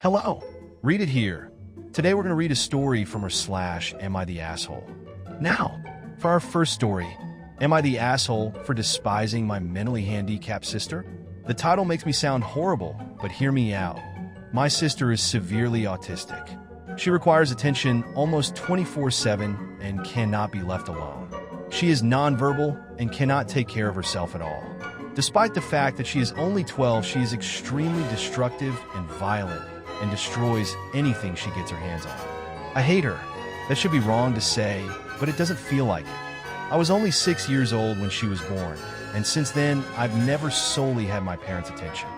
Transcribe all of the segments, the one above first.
Hello, read it here. Today we're going to read a story from Am I the Asshole? Now, for our first story, Am I the Asshole for despising my mentally handicapped sister? The title makes me sound horrible, but hear me out. My sister is severely autistic. She requires attention almost 24/7 and cannot be left alone. She is nonverbal and cannot take care of herself at all. Despite the fact that she is only 12, she is extremely destructive and violent and destroys anything she gets her hands on. I hate her. That should be wrong to say, but it doesn't feel like it. I was only 6 years old when she was born, and since then, I've never solely had my parents' attention.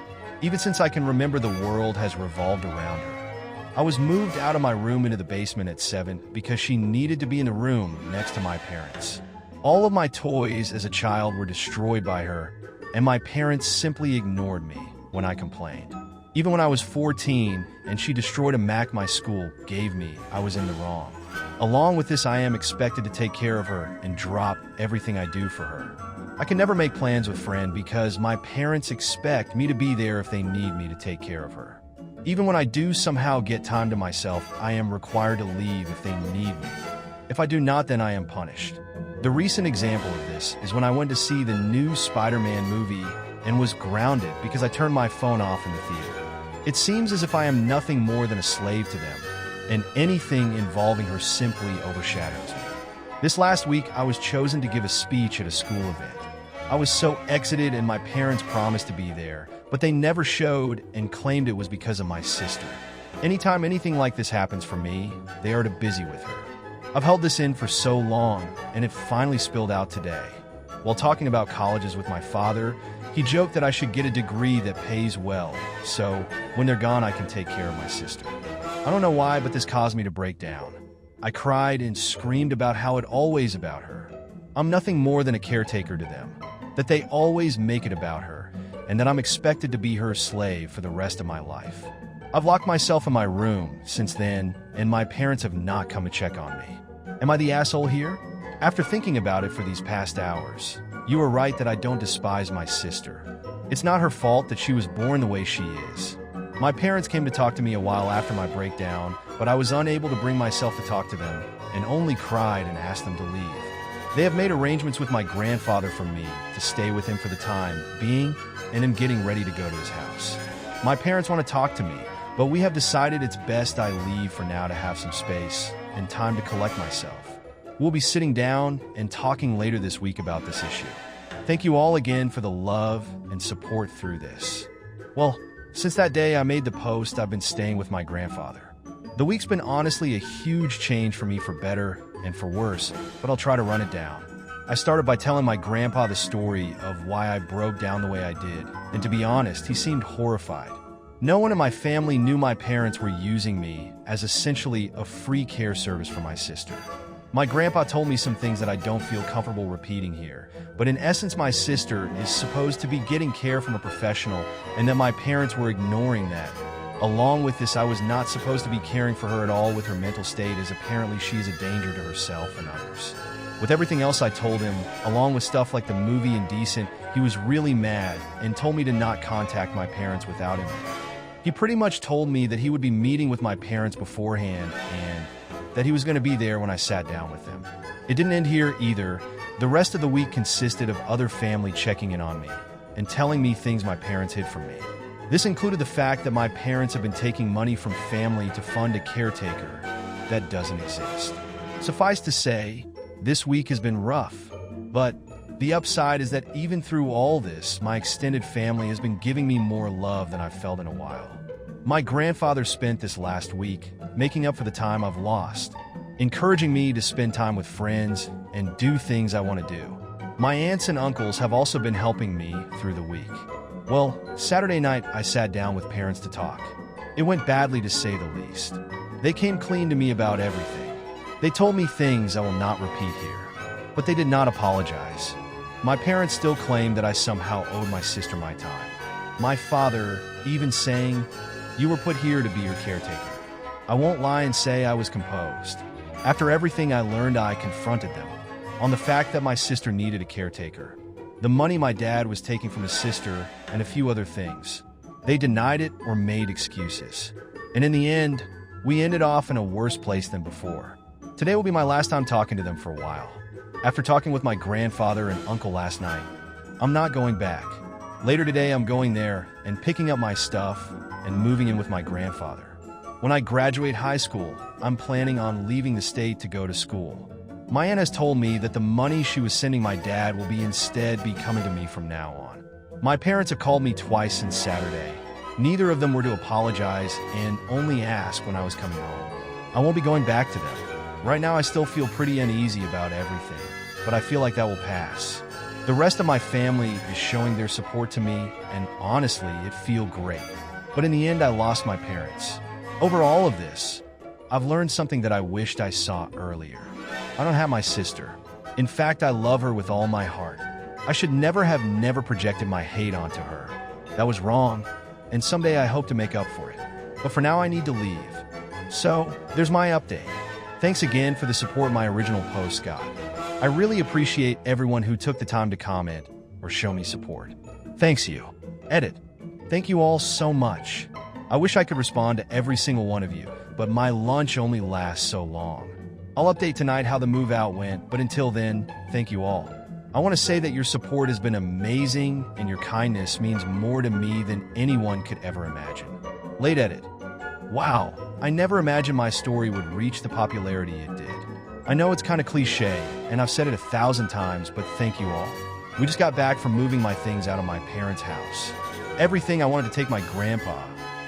Even since I can remember, the world has revolved around her. I was moved out of my room into the basement at 7 because she needed to be in the room next to my parents. All of my toys as a child were destroyed by her, and my parents simply ignored me when I complained. Even when I was 14 and she destroyed a Mac my school gave me, I was in the wrong. Along with this, I am expected to take care of her and drop everything I do for her. I can never make plans with friend because my parents expect me to be there if they need me to take care of her. Even when I do somehow get time to myself, I am required to leave if they need me. If I do not, then I am punished. The recent example of this is when I went to see the new Spider-Man movie and was grounded because I turned my phone off in the theater. It seems as if I am nothing more than a slave to them, and anything involving her simply overshadows me. This last week, I was chosen to give a speech at a school event. I was so excited and my parents promised to be there, but they never showed and claimed it was because of my sister. Anytime anything like this happens for me, they are too busy with her. I've held this in for so long, and it finally spilled out today. While talking about colleges with my father, he joked that I should get a degree that pays well, so when they're gone, I can take care of my sister. I don't know why, but this caused me to break down. I cried and screamed about how it's always about her. I'm nothing more than a caretaker to them, that they always make it about her, and that I'm expected to be her slave for the rest of my life. I've locked myself in my room since then, and my parents have not come to check on me. Am I the asshole here? After thinking about it for these past hours, you are right that I don't despise my sister. It's not her fault that she was born the way she is. My parents came to talk to me a while after my breakdown, but I was unable to bring myself to talk to them and only cried and asked them to leave. They have made arrangements with my grandfather for me to stay with him for the time being, and am getting ready to go to his house. My parents want to talk to me, but we have decided it's best I leave for now to have some space and time to collect myself. We'll be sitting down and talking later this week about this issue. Thank you all again for the love and support through this. Well, since that day I made the post, I've been staying with my grandfather. The week's been honestly a huge change for me, for better and for worse, but I'll try to run it down. I started by telling my grandpa the story of why I broke down the way I did, and to be honest, he seemed horrified. No one in my family knew my parents were using me as essentially a free care service for my sister. My grandpa told me some things that I don't feel comfortable repeating here, but in essence, my sister is supposed to be getting care from a professional, and that my parents were ignoring that. Along with this, I was not supposed to be caring for her at all with her mental state, as apparently she's a danger to herself and others. With everything else I told him, along with stuff like the movie Indecent, he was really mad and told me to not contact my parents without him. He pretty much told me that he would be meeting with my parents beforehand and that he was going to be there when I sat down with them. It didn't end here either. The rest of the week consisted of other family checking in on me and telling me things my parents hid from me. This included the fact that my parents have been taking money from family to fund a caretaker that doesn't exist. Suffice to say, this week has been rough, but the upside is that even through all this, my extended family has been giving me more love than I've felt in a while. My grandfather spent this last week making up for the time I've lost, encouraging me to spend time with friends and do things I want to do. My aunts and uncles have also been helping me through the week. Well, Saturday night I sat down with parents to talk. It went badly, to say the least. They came clean to me about everything. They told me things I will not repeat here, but they did not apologize. My parents still claimed that I somehow owed my sister my time. My father even saying, "You were put here to be your caretaker." I won't lie and say I was composed. After everything I learned, I confronted them on the fact that my sister needed a caretaker, the money my dad was taking from his sister, and a few other things. They denied it or made excuses. And in the end, we ended off in a worse place than before. Today will be my last time talking to them for a while. After talking with my grandfather and uncle last night, I'm not going back. Later today, I'm going there and picking up my stuff and moving in with my grandfather. When I graduate high school, I'm planning on leaving the state to go to school. My aunt has told me that the money she was sending my dad will instead be coming to me from now on. My parents have called me twice since Saturday. Neither of them were to apologize and only ask when I was coming home. I won't be going back to them. Right now, I still feel pretty uneasy about everything, but I feel like that will pass. The rest of my family is showing their support to me, and honestly, it feels great. But in the end, I lost my parents. Over all of this, I've learned something that I wished I saw earlier. I don't have my sister. In fact, I love her with all my heart. I should never have projected my hate onto her. That was wrong, and someday I hope to make up for it. But for now, I need to leave. So, there's my update. Thanks again for the support my original post got. I really appreciate everyone who took the time to comment or show me support. Thanks you. Edit. Thank you all so much. I wish I could respond to every single one of you, but my lunch only lasts so long. I'll update tonight how the move out went, but until then, thank you all. I want to say that your support has been amazing and your kindness means more to me than anyone could ever imagine. Late edit. Wow, I never imagined my story would reach the popularity it did. I know it's kind of cliche, and I've said it 1,000 times, but thank you all. We just got back from moving my things out of my parents' house. Everything I wanted to take my grandpa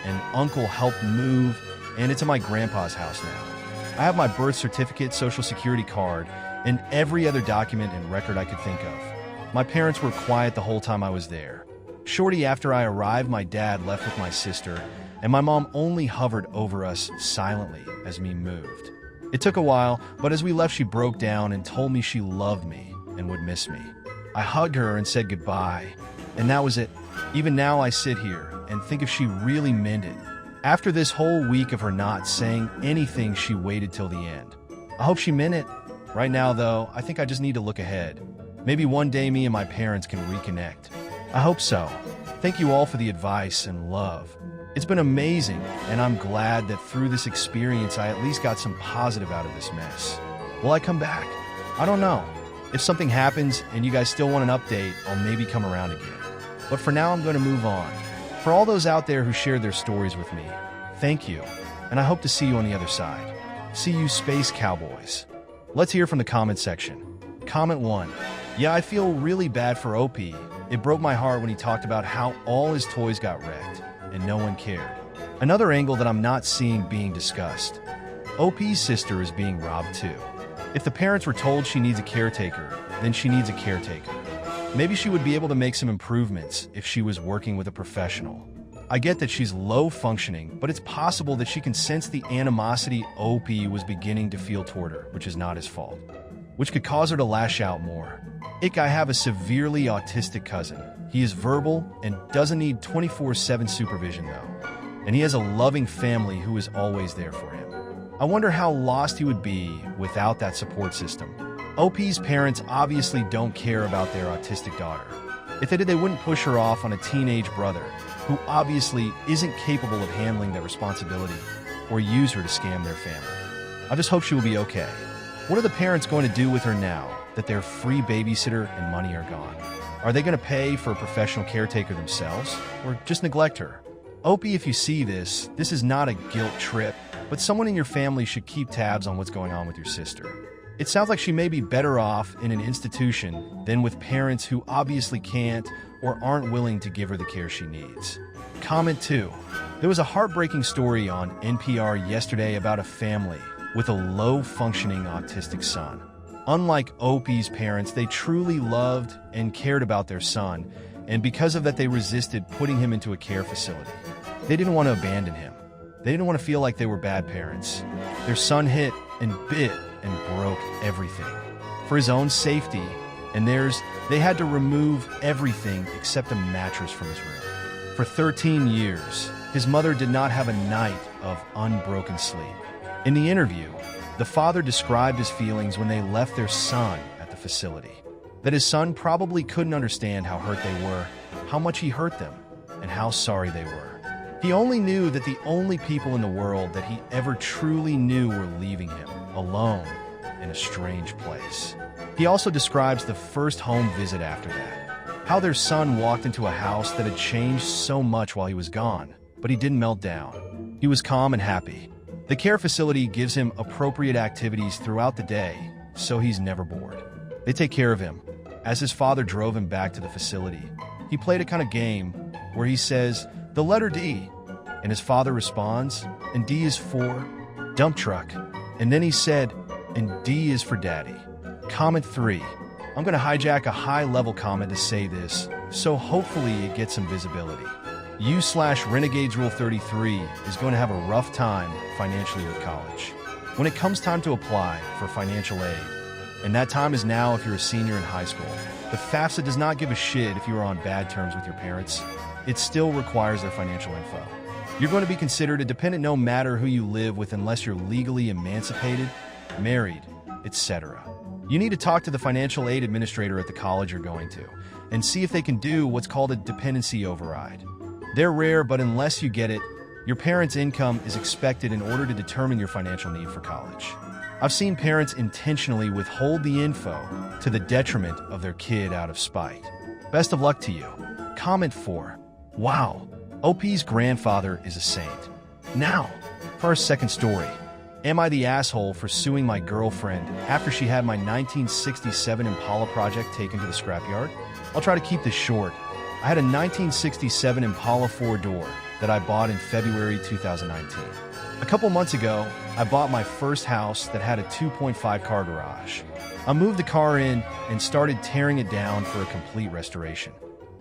and uncle helped move, and it's in my grandpa's house now. I have my birth certificate, social security card, and every other document and record I could think of. My parents were quiet the whole time I was there. Shortly after I arrived, my dad left with my sister, and my mom only hovered over us silently as we moved. It took a while, but as we left, she broke down and told me she loved me and would miss me. I hugged her and said goodbye, and that was it. Even now, I sit here and think if she really meant it. After this whole week of her not saying anything, she waited till the end. I hope she meant it. Right now, though, I think I just need to look ahead. Maybe one day me and my parents can reconnect. I hope so. Thank you all for the advice and love. It's been amazing, and I'm glad that through this experience, I at least got some positive out of this mess. Will I come back? I don't know. If something happens and you guys still want an update, I'll maybe come around again. But for now, I'm going to move on. For all those out there who shared their stories with me, thank you, and I hope to see you on the other side. See you, Space Cowboys. Let's hear from the comment section. Comment 1. Yeah, I feel really bad for OP. It broke my heart when he talked about how all his toys got wrecked, and no one cared. Another angle that I'm not seeing being discussed. OP's sister is being robbed too. If the parents were told she needs a caretaker, then she needs a caretaker. Maybe she would be able to make some improvements if she was working with a professional. I get that she's low functioning, but it's possible that she can sense the animosity OP was beginning to feel toward her, which is not his fault, which could cause her to lash out more. I have a severely autistic cousin. He is verbal and doesn't need 24/7 supervision though. And he has a loving family who is always there for him. I wonder how lost he would be without that support system. OP's parents obviously don't care about their autistic daughter. If they did, they wouldn't push her off on a teenage brother who obviously isn't capable of handling that responsibility or use her to scam their family. I just hope she will be okay. What are the parents going to do with her now that their free babysitter and money are gone? Are they going to pay for a professional caretaker themselves or just neglect her? OP, if you see this is not a guilt trip, but someone in your family should keep tabs on what's going on with your sister. It sounds like she may be better off in an institution than with parents who obviously can't or aren't willing to give her the care she needs. Comment 2. There was a heartbreaking story on NPR yesterday about a family with a low-functioning autistic son. Unlike OP's parents, they truly loved and cared about their son, and because of that, they resisted putting him into a care facility. They didn't want to abandon him. They didn't want to feel like they were bad parents. Their son hit and bit and broke everything. For his own safety and theirs, they had to remove everything except a mattress from his room. For 13 years, his mother did not have a night of unbroken sleep. In the interview, the father described his feelings when they left their son at the facility. That his son probably couldn't understand how hurt they were, how much he hurt them, and how sorry they were. He only knew that the only people in the world that he ever truly knew were leaving him, alone, in a strange place. He also describes the first home visit after that, how their son walked into a house that had changed so much while he was gone, but he didn't melt down. He was calm and happy. The care facility gives him appropriate activities throughout the day, so he's never bored. They take care of him. As his father drove him back to the facility, he played a kind of game where he says, "The letter D," and his father responds, "And D is for dump truck." And then he said, "And D is for daddy." Comment 3. I'm going to hijack a high-level comment to say this, so hopefully it gets some visibility. U/Renegades Rule 33 is going to have a rough time financially with college. When it comes time to apply for financial aid, and that time is now if you're a senior in high school, the FAFSA does not give a shit if you are on bad terms with your parents. It still requires their financial info. You're going to be considered a dependent no matter who you live with unless you're legally emancipated, married, etc. You need to talk to the financial aid administrator at the college you're going to and see if they can do what's called a dependency override. They're rare, but unless you get it, your parents' income is expected in order to determine your financial need for college. I've seen parents intentionally withhold the info to the detriment of their kid out of spite. Best of luck to you. Comment 4. Wow, OP's grandfather is a saint. Now, for our second story. Am I the asshole for suing my girlfriend after she had my 1967 Impala project taken to the scrapyard? I'll try to keep this short. I had a 1967 Impala 4-door that I bought in February 2019. A couple months ago, I bought my first house that had a 2.5 car garage. I moved the car in and started tearing it down for a complete restoration.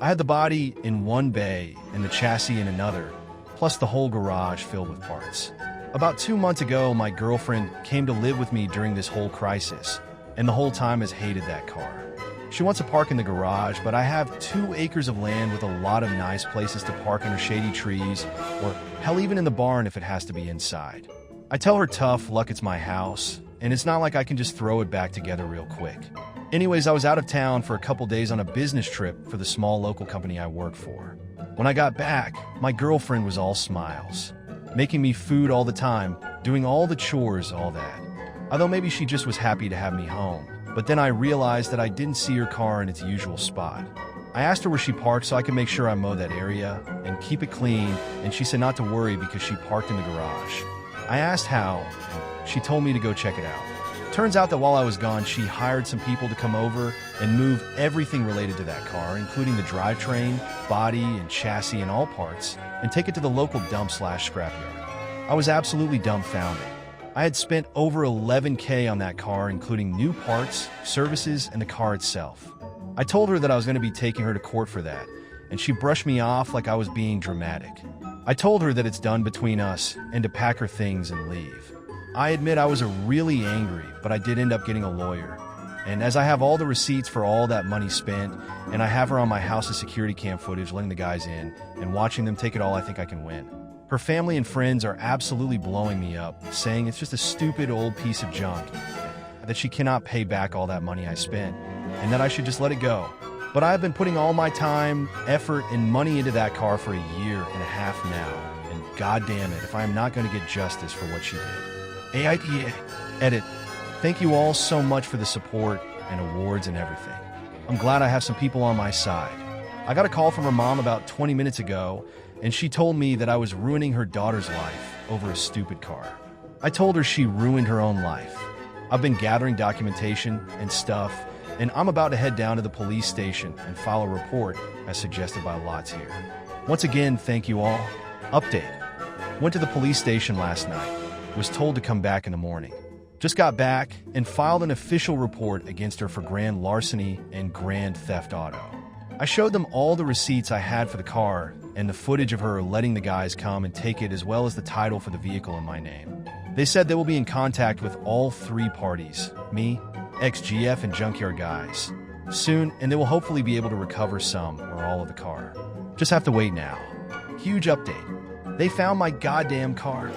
I had the body in one bay and the chassis in another, plus the whole garage filled with parts. About 2 months ago, my girlfriend came to live with me during this whole crisis, and the whole time has hated that car. She wants to park in the garage, but I have 2 acres of land with a lot of nice places to park under shady trees, or hell, even in the barn if it has to be inside. I tell her tough luck, it's my house, and it's not like I can just throw it back together real quick. Anyways, I was out of town for a couple days on a business trip for the small local company I work for. When I got back, my girlfriend was all smiles, making me food all the time, doing all the chores, all that. Although maybe she just was happy to have me home. But then I realized that I didn't see her car in its usual spot. I asked her where she parked so I could make sure I mow that area and keep it clean, and she said not to worry because she parked in the garage. I asked how, and she told me to go check it out. Turns out that while I was gone, she hired some people to come over and move everything related to that car, including the drivetrain, body, and chassis and all parts, and take it to the local dump/scrapyard. I was absolutely dumbfounded. I had spent over $11,000 on that car, including new parts, services, and the car itself. I told her that I was going to be taking her to court for that, and she brushed me off like I was being dramatic. I told her that it's done between us and to pack her things and leave. I admit I was really angry, but I did end up getting a lawyer. And as I have all the receipts for all that money spent, and I have her on my house's security cam footage letting the guys in and watching them take it all, I think I can win. Her family and friends are absolutely blowing me up, saying it's just a stupid old piece of junk, that she cannot pay back all that money I spent, and that I should just let it go. But I've been putting all my time, effort, and money into that car for 1.5 years now, and goddamn it if I am not going to get justice for what she did. AITA. Edit. Thank you all so much for the support and awards and everything. I'm glad I have some people on my side. I got a call from her mom about 20 minutes ago, and she told me that I was ruining her daughter's life over a stupid car. I told her she ruined her own life. I've been gathering documentation and stuff, and I'm about to head down to the police station and file a report as suggested by Lots here. Once again, thank you all. Update. Went to the police station last night. Was told to come back in the morning. Just got back and filed an official report against her for grand larceny and grand theft auto. I showed them all the receipts I had for the car and the footage of her letting the guys come and take it, as well as the title for the vehicle in my name. They said they will be in contact with all 3 parties, me, ex-GF, and junkyard guys, soon, and they will hopefully be able to recover some or all of the car. Just have to wait now. Huge update. They found my goddamn car.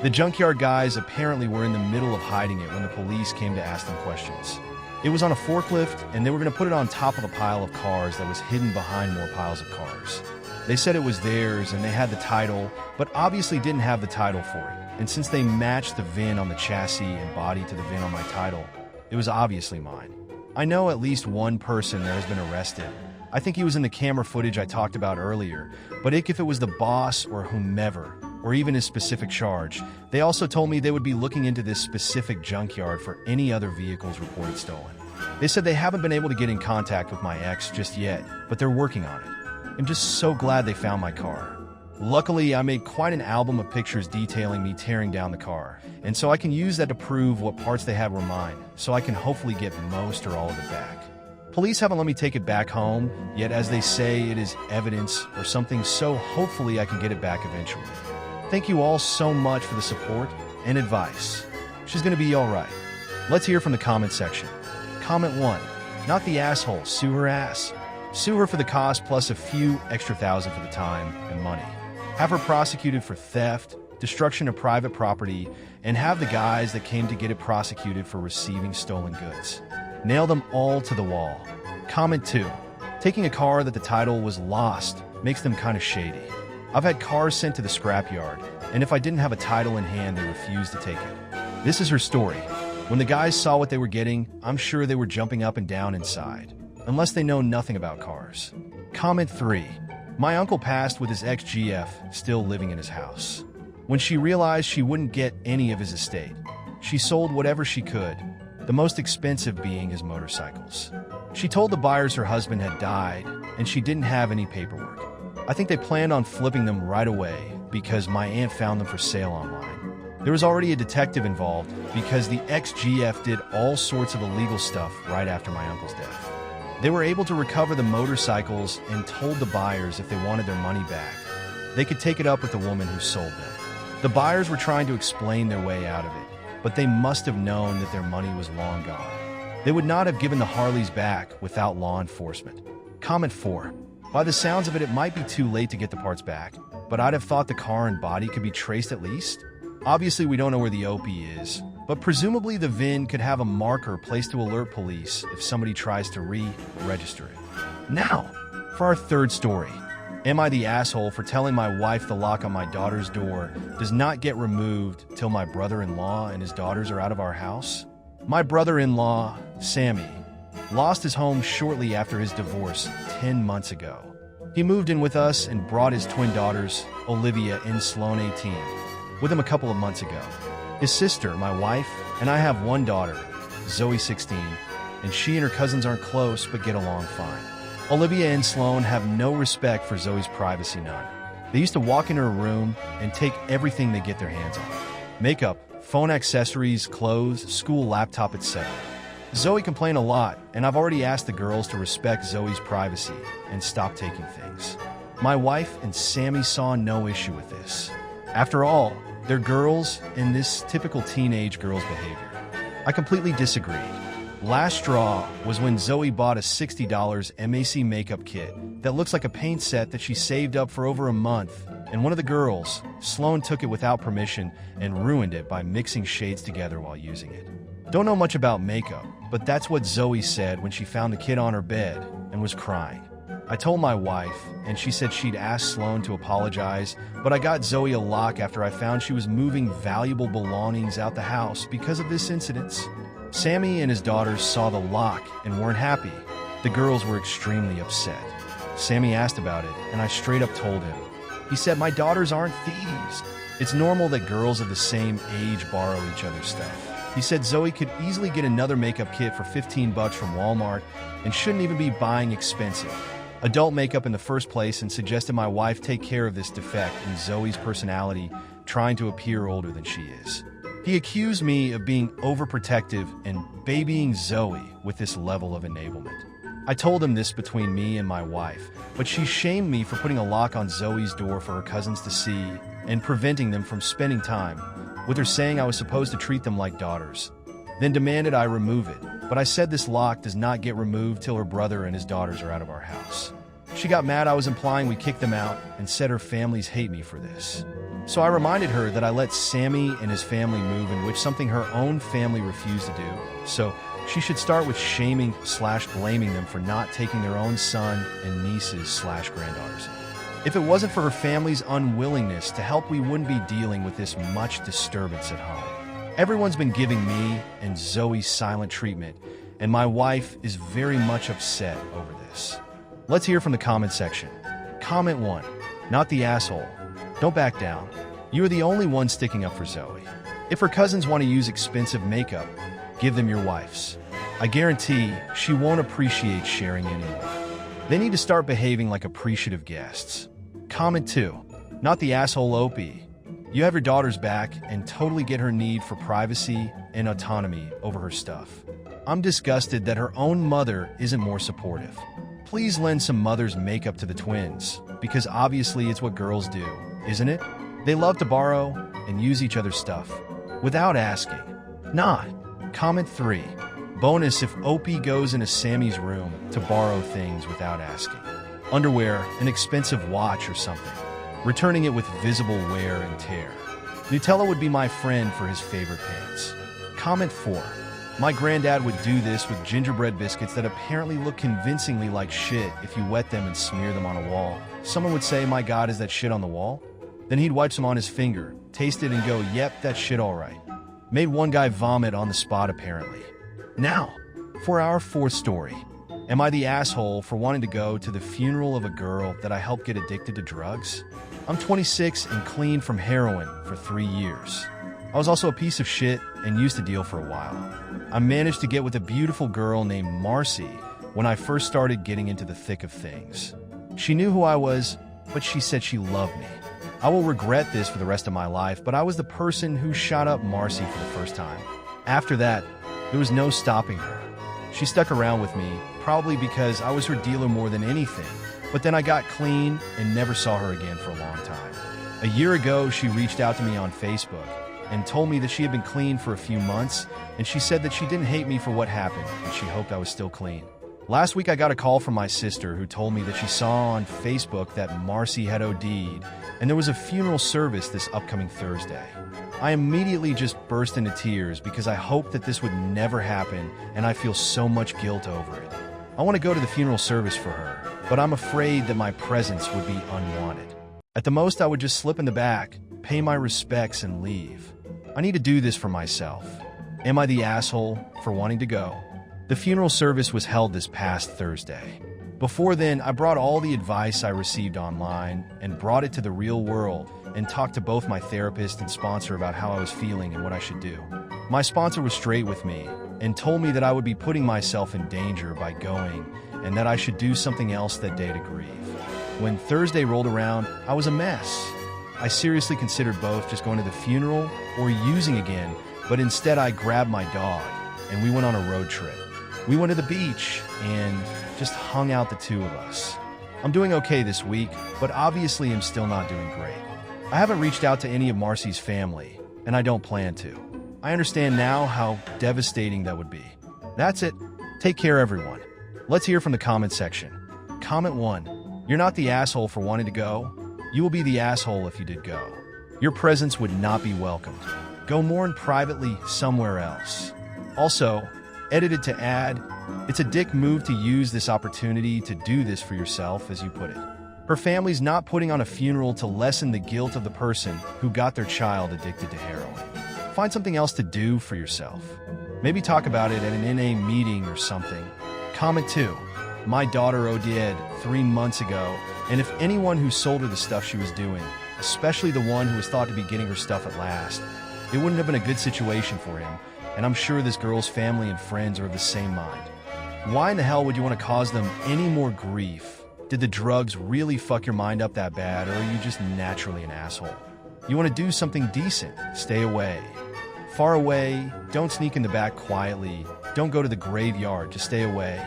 The junkyard guys apparently were in the middle of hiding it when the police came to ask them questions. It was on a forklift, and they were going to put it on top of a pile of cars that was hidden behind more piles of cars. They said it was theirs and they had the title, but obviously didn't have the title for it. And since they matched the VIN on the chassis and body to the VIN on my title, it was obviously mine. I know at least one person there has been arrested. I think he was in the camera footage I talked about earlier, but if it was the boss or whomever, or even his specific charge, they also told me they would be looking into this specific junkyard for any other vehicles reported stolen. They said they haven't been able to get in contact with my ex just yet, but they're working on it. I'm just so glad they found my car. Luckily, I made quite an album of pictures detailing me tearing down the car, and so I can use that to prove what parts they had were mine, so I can hopefully get most or all of it back. Police haven't let me take it back home, yet as they say, it is evidence or something, so hopefully I can get it back eventually. Thank you all so much for the support and advice. She's gonna be alright. Let's hear from the comment section. Comment 1. Not the asshole, sue her ass. Sue her for the cost plus a few extra thousand for the time and money. Have her prosecuted for theft, destruction of private property, and have the guys that came to get it prosecuted for receiving stolen goods. Nail them all to the wall. Comment 2. Taking a car that the title was lost makes them kind of shady. I've had cars sent to the scrapyard, and if I didn't have a title in hand, they refused to take it. This is her story. When the guys saw what they were getting, I'm sure they were jumping up and down inside, unless they know nothing about cars. Comment 3. My uncle passed with his ex-GF still living in his house. When she realized she wouldn't get any of his estate, she sold whatever she could, the most expensive being his motorcycles. She told the buyers her husband had died, and she didn't have any paperwork. I think they planned on flipping them right away because my aunt found them for sale online. There was already a detective involved because the ex-GF did all sorts of illegal stuff right after my uncle's death. They were able to recover the motorcycles and told the buyers if they wanted their money back, they could take it up with the woman who sold them. The buyers were trying to explain their way out of it, but they must have known that their money was long gone. They would not have given the Harleys back without law enforcement. Comment 4. By the sounds of it, it might be too late to get the parts back, but I'd have thought the car and body could be traced at least. Obviously, we don't know where the OP is, but presumably the VIN could have a marker placed to alert police if somebody tries to re-register it. Now, for our third story. Am I the asshole for telling my wife the lock on my daughter's door does not get removed till my brother-in-law and his daughters are out of our house? My brother-in-law, Sammy, lost his home shortly after his divorce 10 months ago. He moved in with us and brought his twin daughters, Olivia and Sloane 18, with him a couple of months ago. His sister, my wife, and I have one daughter, Zoe 16, and she and her cousins aren't close but get along fine. Olivia and Sloane have no respect for Zoe's privacy, none. They used to walk in her room and take everything they get their hands on. Makeup, phone accessories, clothes, school laptop, etc. Zoe complained a lot, and I've already asked the girls to respect Zoe's privacy and stop taking things. My wife and Sammy saw no issue with this. After all, they're girls in this typical teenage girl's behavior. I completely disagreed. Last straw was when Zoe bought a $60 MAC makeup kit that looks like a paint set that she saved up for over a month, and one of the girls, Sloane, took it without permission and ruined it by mixing shades together while using it. Don't know much about makeup, but that's what Zoe said when she found the kit on her bed and was crying. I told my wife, and she said she'd ask Sloane to apologize, but I got Zoe a lock after I found she was moving valuable belongings out the house because of this incident. Sammy and his daughters saw the lock and weren't happy. The girls were extremely upset. Sammy asked about it, and I straight up told him. He said, "My daughters aren't thieves. It's normal that girls of the same age borrow each other's stuff." He said Zoe could easily get another makeup kit for $15 from Walmart and shouldn't even be buying expensive adult makeup in the first place, and suggested my wife take care of this defect in Zoe's personality, trying to appear older than she is. He accused me of being overprotective and babying Zoe with this level of enablement. I told him this between me and my wife, but she shamed me for putting a lock on Zoe's door for her cousins to see and preventing them from spending time, with her saying I was supposed to treat them like daughters, then demanded I remove it, but I said this lock does not get removed till her brother and his daughters are out of our house. She got mad I was implying we kicked them out and said her families hate me for this. So I reminded her that I let Sammy and his family move, in which something her own family refused to do, so she should start with shaming/blaming them for not taking their own son and nieces/granddaughters in. If it wasn't for her family's unwillingness to help, we wouldn't be dealing with this much disturbance at home. Everyone's been giving me and Zoe silent treatment, and my wife is very much upset over this. Let's hear from the comment section. Comment 1. Not the asshole. Don't back down. You are the only one sticking up for Zoe. If her cousins want to use expensive makeup, give them your wife's. I guarantee she won't appreciate sharing anymore. They need to start behaving like appreciative guests. Comment 2. Not the asshole OP. You have your daughter's back and totally get her need for privacy and autonomy over her stuff. I'm disgusted that her own mother isn't more supportive. Please lend some mother's makeup to the twins, because obviously it's what girls do, isn't it? They love to borrow and use each other's stuff without asking. Not. Comment 3. Bonus if OP goes into Sammy's room to borrow things without asking. Underwear, an expensive watch or something. Returning it with visible wear and tear. Nutella would be my friend for his favorite pants. Comment 4. My granddad would do this with gingerbread biscuits that apparently look convincingly like shit if you wet them and smear them on a wall. Someone would say, "My God, is that shit on the wall?" Then he'd wipe some on his finger, taste it and go, "Yep, that shit all right." Made one guy vomit on the spot apparently. Now, for our 4th story. Am I the asshole for wanting to go to the funeral of a girl that I helped get addicted to drugs? I'm 26 and clean from heroin for 3 years. I was also a piece of shit and used to deal for a while. I managed to get with a beautiful girl named Marcy when I first started getting into the thick of things. She knew who I was, but she said she loved me. I will regret this for the rest of my life, but I was the person who shot up Marcy for the first time. After that, there was no stopping her. She stuck around with me, probably because I was her dealer more than anything, but then I got clean and never saw her again for a long time. A year ago, she reached out to me on Facebook and told me that she had been clean for a few months, and she said that she didn't hate me for what happened, and she hoped I was still clean. Last week, I got a call from my sister who told me that she saw on Facebook that Marcy had OD'd, and there was a funeral service this upcoming Thursday. I immediately just burst into tears because I hoped that this would never happen, and I feel so much guilt over it. I want to go to the funeral service for her, but I'm afraid that my presence would be unwanted. At the most, I would just slip in the back, pay my respects, and leave. I need to do this for myself. Am I the asshole for wanting to go? The funeral service was held this past Thursday. Before then, I brought all the advice I received online and brought it to the real world and talked to both my therapist and sponsor about how I was feeling and what I should do. My sponsor was straight with me and told me that I would be putting myself in danger by going and that I should do something else that day to grieve. When Thursday rolled around, I was a mess. I seriously considered both just going to the funeral or using again, but instead I grabbed my dog and we went on a road trip. We went to the beach and just hung out, the two of us. I'm doing okay this week, but obviously I'm still not doing great. I haven't reached out to any of Marcy's family, and I don't plan to. I understand now how devastating that would be. That's it. Take care, everyone. Let's hear from the comment section. Comment 1. You're not the asshole for wanting to go. You will be the asshole if you did go. Your presence would not be welcomed. Go mourn privately somewhere else. Also, edited to add, it's a dick move to use this opportunity to do this for yourself, as you put it. Her family's not putting on a funeral to lessen the guilt of the person who got their child addicted to heroin. Find something else to do for yourself. Maybe talk about it at an NA meeting or something. Comment 2. My daughter OD'd 3 months ago, and if anyone who sold her the stuff she was doing, especially the one who was thought to be getting her stuff at last, it wouldn't have been a good situation for him, and I'm sure this girl's family and friends are of the same mind. Why in the hell would you want to cause them any more grief? Did the drugs really fuck your mind up that bad, or are you just naturally an asshole? You want to do something decent, stay away. Far away, don't sneak in the back quietly, don't go to the graveyard, just stay away.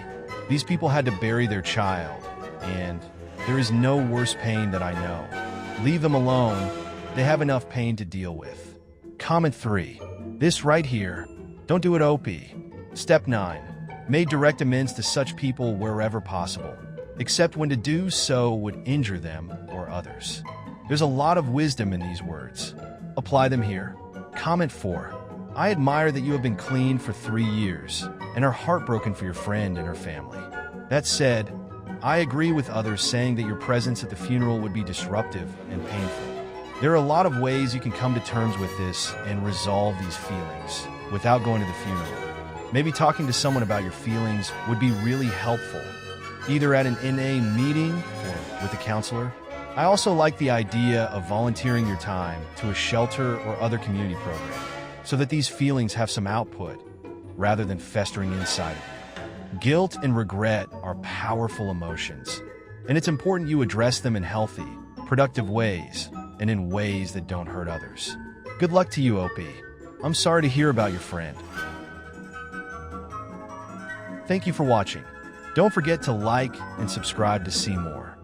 These people had to bury their child, and there is no worse pain that I know. Leave them alone, they have enough pain to deal with. Comment 3. This right here, don't do it OP. Step 9. Made direct amends to such people wherever possible, except when to do so would injure them or others. There's a lot of wisdom in these words. Apply them here. Comment 4. I admire that you have been clean for 3 years and are heartbroken for your friend and her family. That said, I agree with others saying that your presence at the funeral would be disruptive and painful. There are a lot of ways you can come to terms with this and resolve these feelings without going to the funeral. Maybe talking to someone about your feelings would be really helpful, either at an NA meeting or with a counselor. I also like the idea of volunteering your time to a shelter or other community program so that these feelings have some output rather than festering inside of you. Guilt and regret are powerful emotions, and it's important you address them in healthy, productive ways and in ways that don't hurt others. Good luck to you, OP. I'm sorry to hear about your friend. Thank you for watching. Don't forget to like and subscribe to see more.